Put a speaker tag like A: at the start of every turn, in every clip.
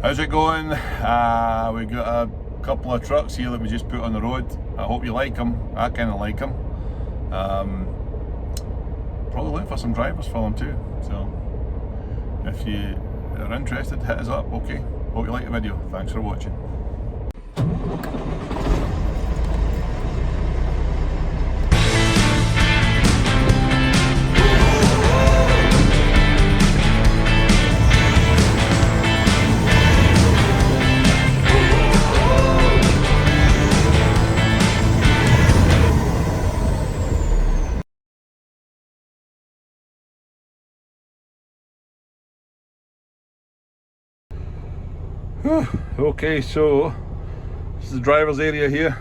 A: How's it going? We got a couple of trucks here that we just put on the road. I hope you like them. I kind of like them. Probably looking for some drivers for them too. So if you are interested, hit us up. Okay. Hope you like the video. Thanks for watching. Okay, so this is the driver's area here.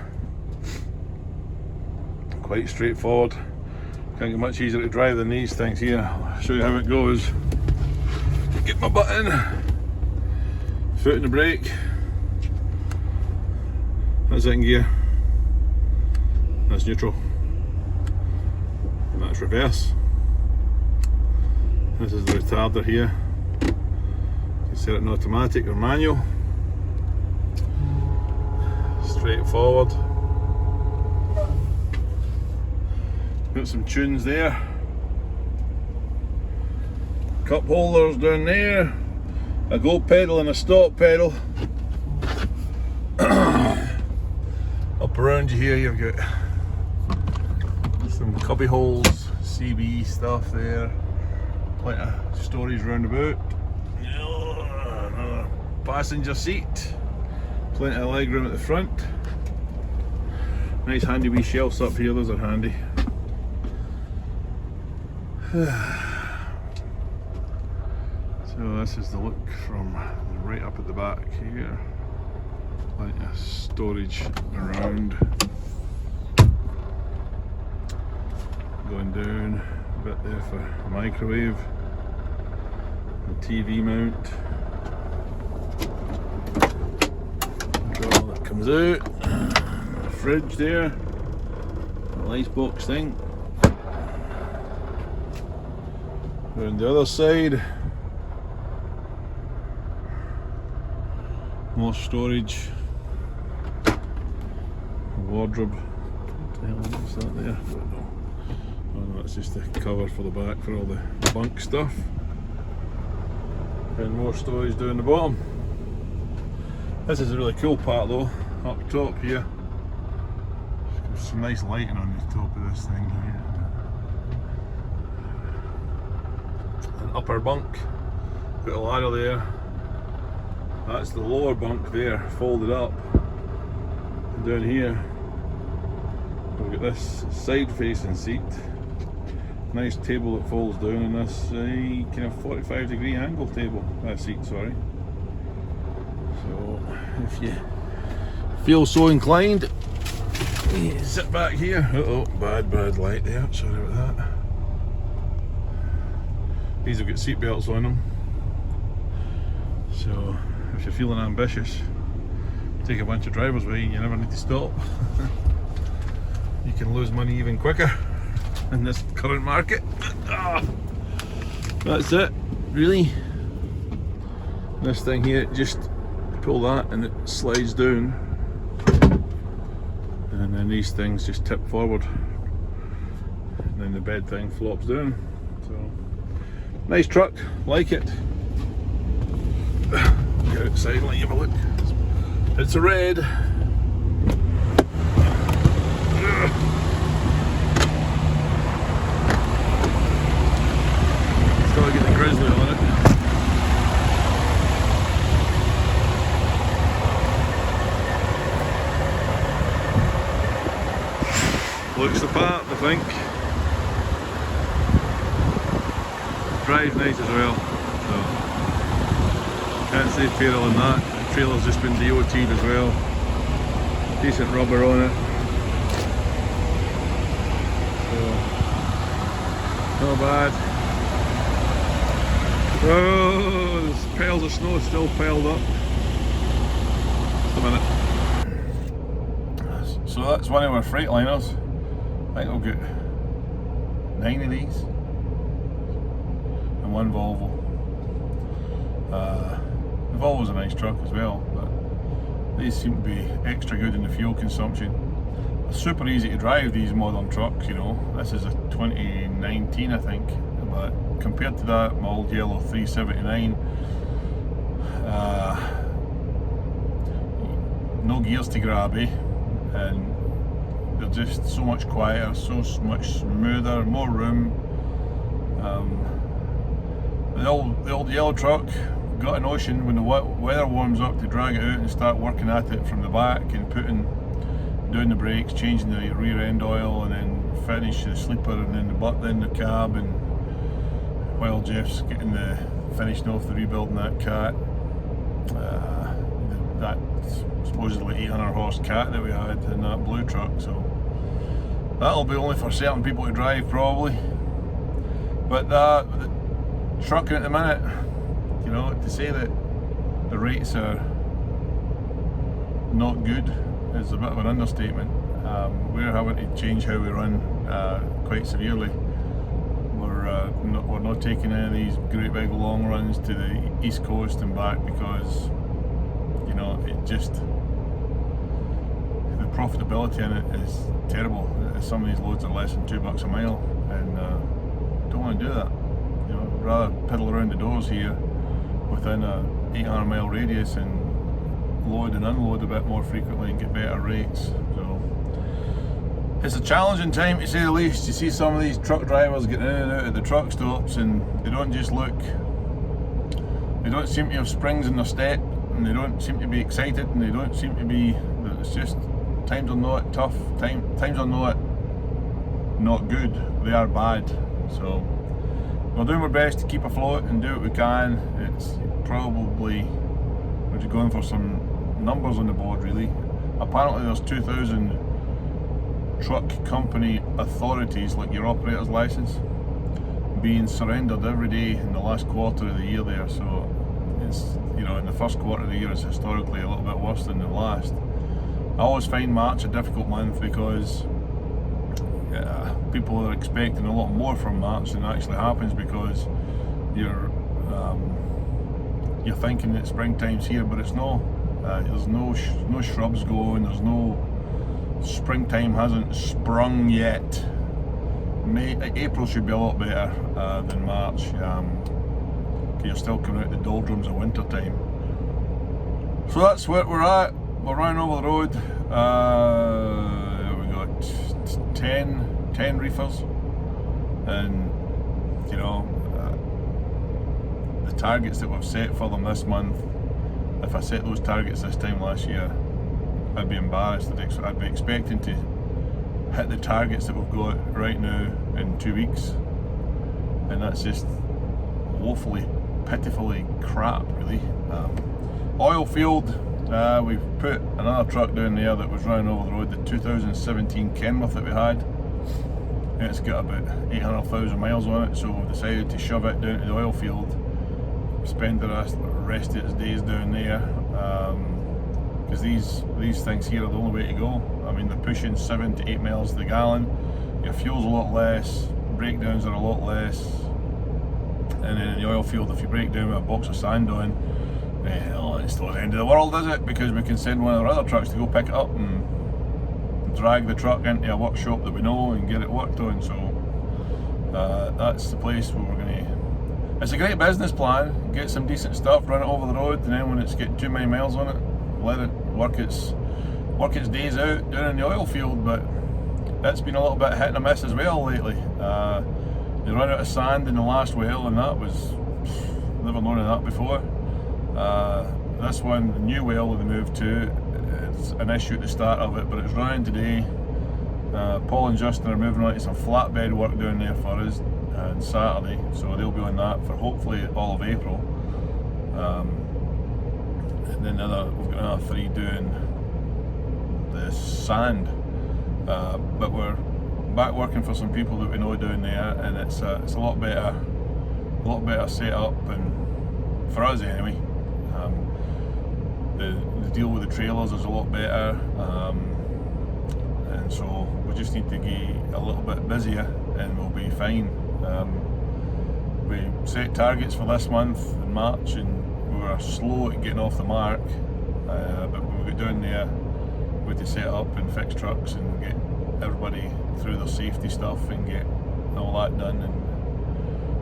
A: Quite straightforward. Can't get much easier to drive than these things here. I'll show you how it goes. Get my button, foot in the brake. That's it in gear. That's neutral. And that's reverse. This is the retarder here. You set it in automatic or manual. Straightforward. Got some tunes there. Cup holders down there. A go pedal and a stop pedal. Up around you here you've got some cubby holes, CB stuff there. Plenty of storage round about. Another passenger seat. Plenty of leg room at the front. Nice handy wee shelves up here, those are handy. So this is the look from right up at the back here. Plenty of storage around. Going down a bit there for a microwave. A TV mount. That comes out. Fridge there. A icebox thing. Around the other side. More storage. A wardrobe. What the hell is that there? I don't know. Oh no, that's just the cover for the back for all the bunk stuff. And more storage down the bottom. This is a really cool part though, up top here. There's some nice lighting on the top of this thing here. An upper bunk, got a ladder there. That's the lower bunk there, folded up. And down here, we've got this side facing seat. Nice table that folds down, and this kind of 45-degree angle table, seat, sorry. So if you feel so inclined, you sit back here. Uh-oh, bad light there, sorry about that. These have got seat belts on them. So if you're feeling ambitious, take a bunch of drivers with you and you never need to stop. You can lose money even quicker in this current market. That's it, really. This thing here, just pull that and it slides down, and then these things just tip forward, and then the bed thing flops down. So nice truck, like it. Get outside and let you have a look. It's a red. Still get the grizzly on it. Looks the part, I think. Drives nice as well, so can't say fairer than that. The trailer's just been DOT'd as well. Decent rubber on it. So, not bad. Oh, there's piles of snow still piled up. Just a minute. So that's one of our Freightliners. I think we've got 9 of these and one Volvo. Volvo's a nice truck as well, but these seem to be extra good in the fuel consumption. They're super easy to drive, these modern trucks, you know. This is a 2019 I think, but compared to that, my old yellow 379, no gears to grab, and they're just so much quieter, so much smoother, more room. The old yellow truck got a notion when the weather warms up to drag it out and start working at it from the back and doing the brakes, changing the rear end oil, and then finish the sleeper and then the cab, and while Jeff's finishing off the rebuilding that cat, that supposedly 800 horse cat that we had in that blue truck. So that'll be only for certain people to drive probably. But the trucking at the minute, you know, to say that the rates are not good is a bit of an understatement. We're having to change how we run quite severely. We're not taking any of these great big long runs to the east coast and back because, you know, the profitability in it is terrible. Some of these loads are less than $2 a mile, and don't want to do that. You know, rather piddle around the doors here within a 800 mile radius and load and unload a bit more frequently and get better rates. So it's a challenging time to say the least. You see some of these truck drivers getting in and out of the truck stops, and they don't seem to have springs in their step, and they don't seem to be excited, and they don't seem to be, it's just, times are not tough, times are not good, they are bad. So we're doing our best to keep afloat and do what we can. It's probably, we're just going for some numbers on the board really. Apparently there's 2,000 truck company authorities, like your operator's license, being surrendered every day in the last quarter of the year there. So it's, you know, in the first quarter of the year it's historically a little bit worse than the last. I always find March a difficult month because people are expecting a lot more from March than actually happens, because you're thinking that springtime's here, but it's not. There's no shrubs going, there's no, springtime hasn't sprung yet. April should be a lot better than March, because you're still coming out the doldrums of winter time. So that's where we're at. We're running over the road. We got 10 reefers, and you know, the targets that we've set for them this month, if I set those targets this time last year, I'd be embarrassed. I'd be expecting to hit the targets that we've got right now in 2 weeks, and that's just woefully, pitifully crap really. Oil field, we've put another truck down there that was running over the road, the 2017 Kenworth that we had. It's got about 800,000 miles on it, so we've decided to shove it down to the oil field, spend the rest of its days down there, because these things here are the only way to go. I mean, they're pushing 7 to 8 miles to the gallon, your fuel's a lot less, breakdowns are a lot less, and then in the oil field, if you break down with a box of sand on, it's not the end of the world, is it? Because we can send one of our other trucks to go pick it up and drag the truck into a workshop that we know and get it worked on. So that's the place where we're going to, it's a great business plan, get some decent stuff, run it over the road, and then when it's getting too many miles on it, let it work its days out down in the oil field. But that's been a little bit hit and a miss as well lately. They ran out of sand in the last well, and that was, never known of that before. This one, the new well that they moved to, it's an issue at the start of it, but it's running today. Paul and Justin are moving on to some flatbed work down there for us on Saturday, so they'll be on that for hopefully all of April. And then we've got another 3 doing the sand, but we're back working for some people that we know down there, and it's a lot better set up, and for us anyway. The deal with the trailers is a lot better, and so we just need to get a little bit busier and we'll be fine. We set targets for this month in March, and we were slow at getting off the mark, but when we got down there, we had to set up and fix trucks and get everybody through their safety stuff and get all that done, and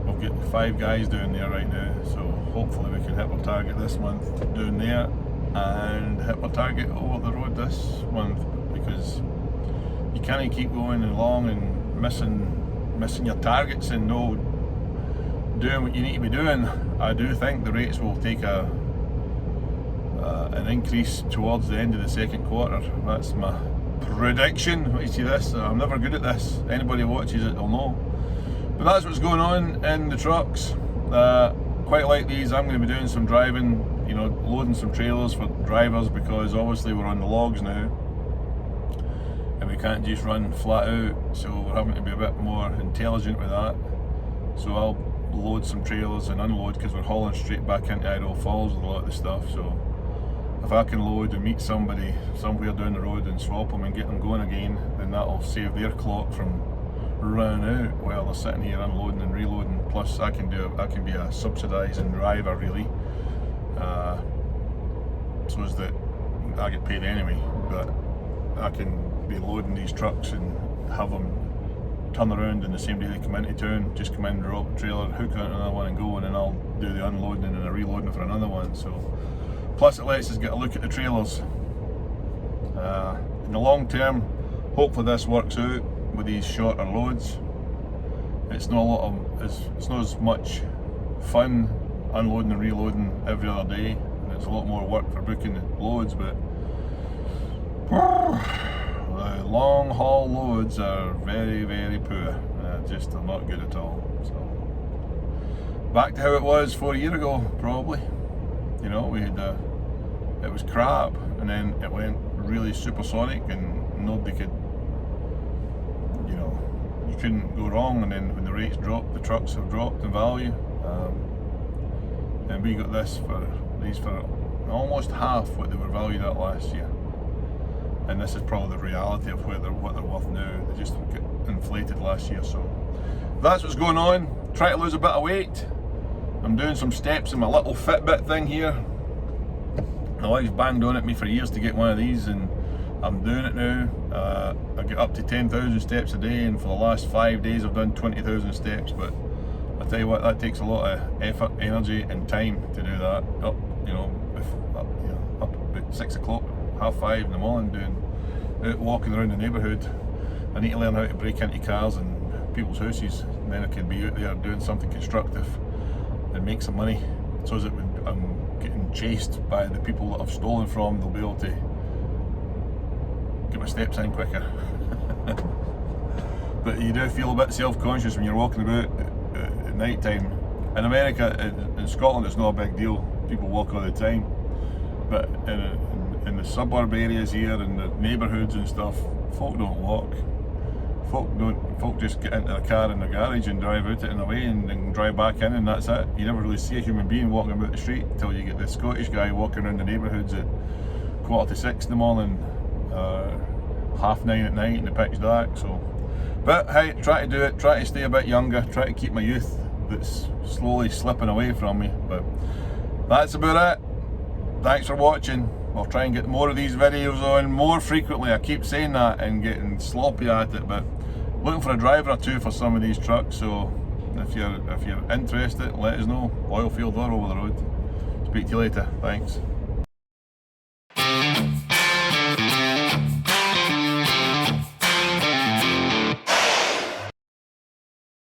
A: we've got 5 guys down there right now, so hopefully we can hit our target this month down there and hit our target over the road this month, because you can't keep going along and missing your targets and no doing what you need to be doing. I do think the rates will take an increase towards the end of the second quarter. That's my prediction. What you see this? I'm never good at this. Anybody who watches it will know. But that's what's going on in the trucks. Quite like these, I'm going to be doing some driving, you know, loading some trailers for drivers, because obviously we're on the logs now and we can't just run flat out, so we're having to be a bit more intelligent with that. So I'll load some trailers and unload, because we're hauling straight back into Idaho Falls with a lot of the stuff. So if I can load and meet somebody somewhere down the road and swap them and get them going again, then that'll save their clock from running out while they're sitting here unloading and reloading. Plus I can be a subsidising driver really, so as that I get paid anyway, but I can be loading these trucks and have them turn around in the same day they come into town, just come in, drop the trailer, hook on another one and go, and then I'll do the unloading and the reloading for another one. So plus it lets us get a look at the trailers. In the long term, hopefully this works out with these shorter loads. It's not as much fun unloading and reloading every other day, and it's a lot more work for booking the loads, but the long haul loads are very, very poor. Just are not good at all. So back to how it was 4 years ago, probably. You know, we had it was crap, and then it went really supersonic, and nobody could, you know, you couldn't go wrong. And then when the rates dropped, the trucks have dropped in value, and we got these for almost half what they were valued at last year. And this is probably the reality of what they're worth now. They just get inflated last year. So that's what's going on. Try to lose a bit of weight. I'm doing some steps in my little Fitbit thing here. My wife's banged on at me for years to get one of these, and I'm doing it now. I get up to 10,000 steps a day, and for the last 5 days I've done 20,000 steps. But I tell you what, that takes a lot of effort, energy and time to do that. Up about 6 o'clock, 5:30 in the morning, walking around the neighbourhood. I need to learn how to break into cars and people's houses, and then I can be out there doing something constructive and make some money, so that when I'm getting chased by the people that I've stolen from, they'll be able to get my steps in quicker. But you do feel a bit self-conscious when you're walking about at night time. In America, in Scotland, it's not a big deal. People walk all the time, but in the suburb areas here and the neighbourhoods and stuff, folk don't walk. Folk just get into their car in the garage and drive out it in a way and then drive back in, and that's it. You never really see a human being walking about the street until you get the Scottish guy walking around the neighbourhoods at 6:15 in the morning, 9:30 at night in the pitch dark. So, but hey, try to do it, try to stay a bit younger, try to keep my youth that's slowly slipping away from me. But that's about it. Thanks for watching. I'll try and get more of these videos on more frequently. I keep saying that and getting sloppy at it, but looking for a driver or two for some of these trucks. So if you're interested, let us know. Oilfield or over the road. Speak to you later. Thanks.